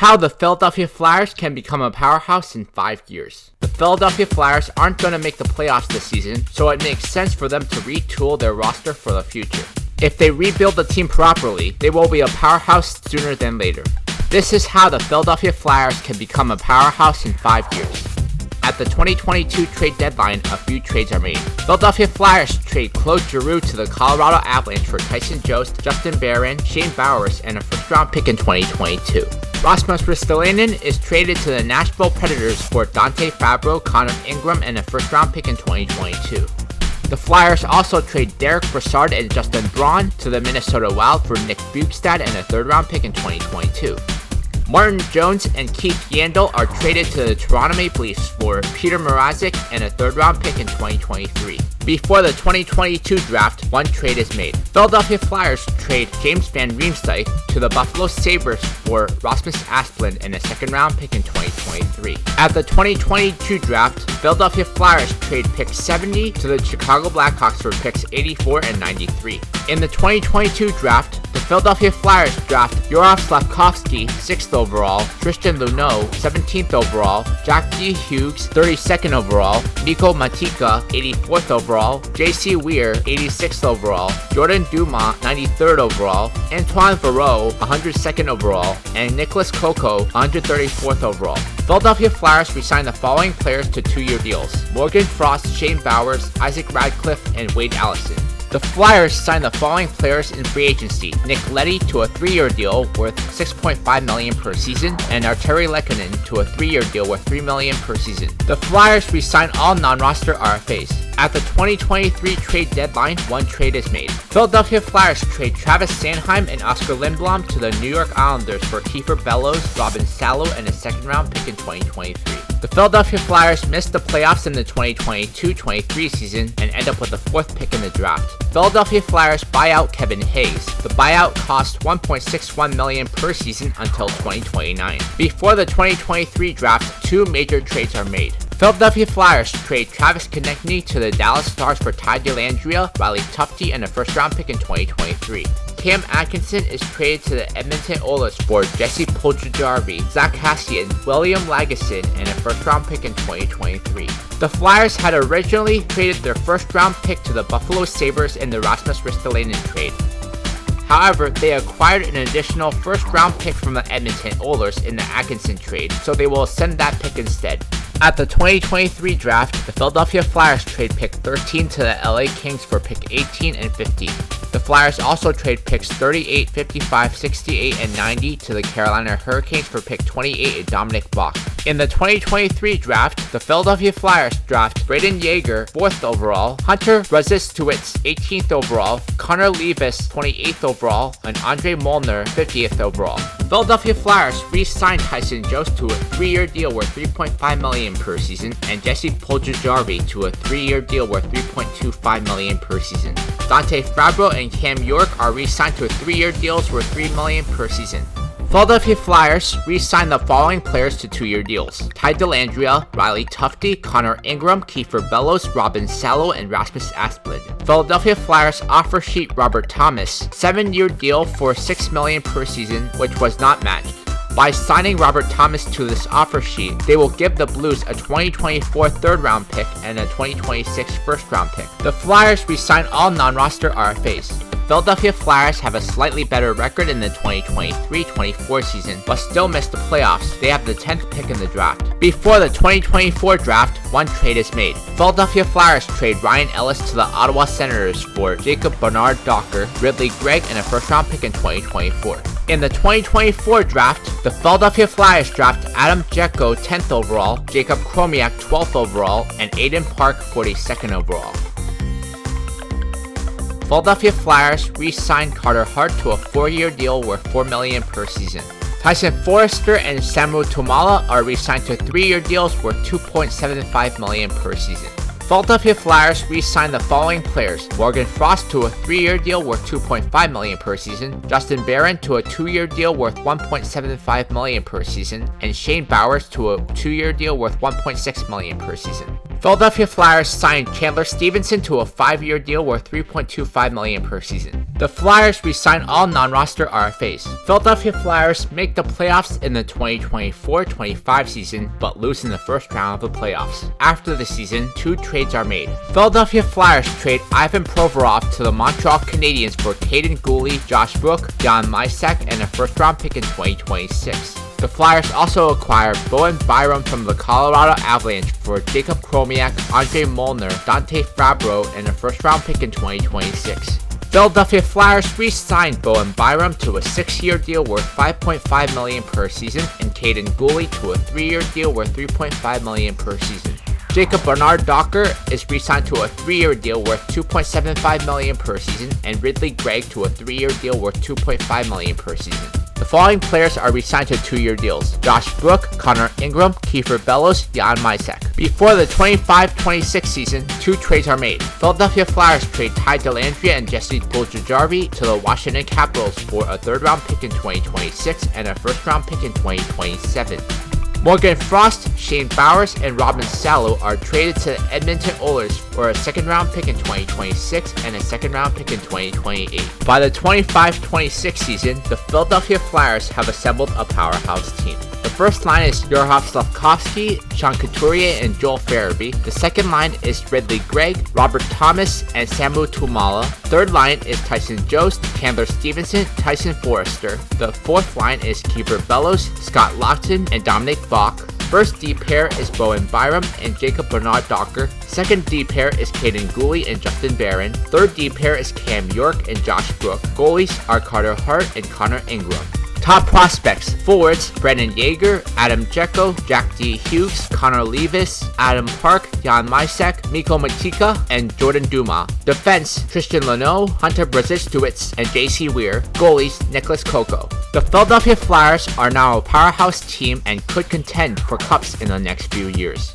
How the Philadelphia Flyers can become a powerhouse in 5 years. The Philadelphia Flyers aren't going to make the playoffs this season, so it makes sense for them to retool their roster for the future. If they rebuild the team properly, they will be a powerhouse sooner than later. This is how the Philadelphia Flyers can become a powerhouse in 5 years. At the 2022 trade deadline, a few trades are made. Philadelphia Flyers trade Claude Giroux to the Colorado Avalanche for Tyson Jost, Justin Barron, Shane Bowers, and a first-round pick in 2022. Rasmus Ristolainen is traded to the Nashville Predators for Dante Fabro, Connor Ingram, and a first-round pick in 2022. The Flyers also trade Derek Brassard and Justin Braun to the Minnesota Wild for Nick Bjugstad and a third-round pick in 2022. Martin Jones and Keith Yandle are traded to the Toronto Maple Leafs for Peter Mrazek and a third-round pick in 2023. Before the 2022 draft, one trade is made. Philadelphia Flyers trade James Van Riemsdyk to the Buffalo Sabres for Rasmus Asplund and a second-round pick in 2023. At the 2022 draft, Philadelphia Flyers trade pick 70 to the Chicago Blackhawks for picks 84 and 93. In the 2022 draft, the Philadelphia Flyers draft J.Slafkovsky, 6th overall, Tristan Luneau, 17th overall, Jack J.Hughes, 32nd overall, M.Matikka, 84th overall, J.C. Weir, 86th overall, Jordan Dumais, 93rd overall, Antoine Varreau, 102nd overall, and Nicholas Kokko, 134th overall. Philadelphia Flyers re-signed the following players to 2-year deals: Morgan Frost, Shane Bowers, Isaac Radcliffe, and Wade Allison. The Flyers signed the following players in free agency: Nick Leddy to a 3-year deal worth $6.5 million per season, and Arturi Lehkonen to a 3-year deal worth $3 million per season. The Flyers re-signed all non-roster RFAs. At the 2023 trade deadline, one trade is made. Philadelphia Flyers trade Travis Sanheim and Oscar Lindblom to the New York Islanders for Kiefer Bellows, Robin Salo, and a second-round pick in 2023. The Philadelphia Flyers missed the playoffs in the 2022-23 season and end up with the 4th pick in the draft. Philadelphia Flyers buy out Kevin Hayes. The buyout cost $1.61 million per season until 2029. Before the 2023 draft, 2 major trades are made. Philadelphia Flyers trade Travis Konecny to the Dallas Stars for Ty Dellandrea, Riley Tufte, and a first-round pick in 2023. Cam Atkinson is traded to the Edmonton Oilers for Jesse Puljujarvi, Zach Kassian, William Lagesson, and a first-round pick in 2023. The Flyers had originally traded their first-round pick to the Buffalo Sabres in the Rasmus Ristolainen trade. However, they acquired an additional first-round pick from the Edmonton Oilers in the Atkinson trade, so they will send that pick instead. At the 2023 draft, the Philadelphia Flyers trade pick 13 to the LA Kings for pick 18 and 50. The Flyers also trade picks 38, 55, 68, and 90 to the Carolina Hurricanes for pick 28 and Dominic Bokk. In the 2023 draft, the Philadelphia Flyers draft Brayden Yager, 4th overall, Hunter Brzustewicz, 18th overall, Connor Levis, 28th overall, and Andre Molnar, 50th overall. Philadelphia Flyers re-signed Tyson Jost to a 3-year deal worth $3.5 million per season, and Jesse Puljujarvi to a 3-year deal worth $3.25 million per season. Dante Fabro and Cam York are re-signed to 3-year deals worth $3 million per season. Philadelphia Flyers re-signed the following players to 2-year deals: Ty Dellandrea, Riley Tufte, Connor Ingram, Kiefer Bellows, Robin Salo, and Rasmus Asplund. Philadelphia Flyers offer sheet Robert Thomas, 7-year deal for $6 million per season, which was not matched. By signing Robert Thomas to this offer sheet, they will give the Blues a 2024 third-round pick and a 2026 first-round pick. The Flyers re-signed all non-roster RFAs. The Philadelphia Flyers have a slightly better record in the 2023-24 season, but still missed the playoffs. They have the 10th pick in the draft. Before the 2024 draft, one trade is made. Philadelphia Flyers trade Ryan Ellis to the Ottawa Senators for Jacob Bernard-Docker, Ridley Gregg, and a first-round pick in 2024. In the 2024 draft, the Philadelphia Flyers draft Adam Jecho, 10th overall, Jacob Chromiak, 12th overall, and Aiden Park, 42nd overall. Philadelphia Flyers re-signed Carter Hart to a 4-year deal worth $4 million per season. Tyson Foerster and Samuel Tuomaala are re-signed to 3-year deals worth $2.75 million per season. Philadelphia Flyers re-signed the following players: Morgan Frost to a 3-year deal worth $2.5 million per season, Justin Barron to a 2-year deal worth $1.75 million per season, and Shane Bowers to a 2-year deal worth $1.6 million per season. Philadelphia Flyers signed Chandler Stevenson to a 5-year deal worth $3.25 million per season. The Flyers re-signed all non-roster RFAs. Philadelphia Flyers make the playoffs in the 2024-25 season, but lose in the first round of the playoffs. After the season, 2 trades are made. Philadelphia Flyers trade Ivan Provorov to the Montreal Canadiens for K.Guhle-J.Brook, J.Mysak, and a first-round pick in 2026. The Flyers also acquired B.Byram from the Colorado Avalanche for Jacob Chromiak, Andre Molnar, Dante Fabro, and a first-round pick in 2026. Philadelphia Flyers re-signed B.Byram to a 6-year deal worth $5.5 million per season and Kaden Guhle to a 3-year deal worth $3.5 million per season. Jacob Bernard-Docker is re-signed to a 3-year deal worth $2.75 million per season, and Ridley Greig to a 3-year deal worth $2.5 million per season. The following players are re-signed to 2-year deals: Josh Brook, Connor Ingram, Kiefer Bellows, J.Mysak. Before the 25-26 season, 2 trades are made. Philadelphia Flyers trade Ty Dellandrea and Jesse Puljujarvi to the Washington Capitals for a 3rd-round pick in 2026 and a 1st-round pick in 2027. Morgan Frost, Shane Bowers, and Robin Salo are traded to the Edmonton Oilers for a 2nd-round pick in 2026 and a 2nd-round pick in 2028. By the 25-26 season, the Philadelphia Flyers have assembled a powerhouse team. The first line is J.Slafkovsky-S.Couturier-J.Farabee and Joel Farabee. The second line is Ridley Greig, Robert Thomas, and Samu Tuomaala. Third line is Tyson Jost, Chandler Stevenson, T.Foerster. The fourth line is K.Bellows, Scott Laughton, and Dominic Bokk. First D pair is B.Byram and Jacob Bernard-Docker. Second D pair is Kaden Guhle and Justin Barron. Third D pair is Cam York and Josh Brook. Goalies are Carter Hart and Connor Ingram. Top prospects: forwards, Brandon Yager, A.Jecho, Jack D. Hughes, Connor Levis, A.Park, J.Mysak, M.Matikka, and Jordan Dumais. Defense: T.Luneau, H. Brzustewicz, and J.C. Weir. Goalies: N.Kokko. The Philadelphia Flyers are now a powerhouse team and could contend for cups in the next few years.